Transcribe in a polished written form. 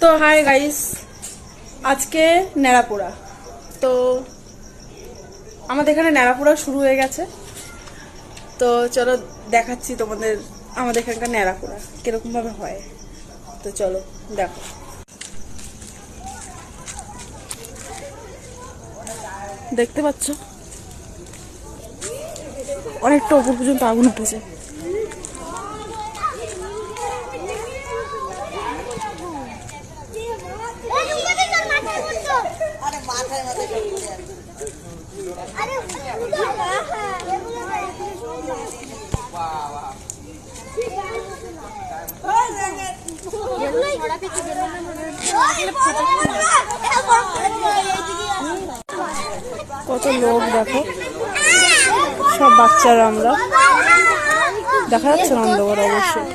তো hi guys, আজকে ন্যাড়াপোড়া। তো আমাদের এখানে ন্যাড়াপোড়া শুরু হয়ে গেছে। তো চলো দেখাচ্ছি তোমাদের আমাদের এখানকার ন্যাড়াপোড়া কিরকম ভাবে হয়। তো চলো দেখো। দেখতে পাচ্ছ অনেকটা উপর পর্যন্ত আগুন উঠেছে। কত লোক দেখো, সব বাচ্চারা। আমরা দেখা যাচ্ছে অন্ধকার অবশ্যই।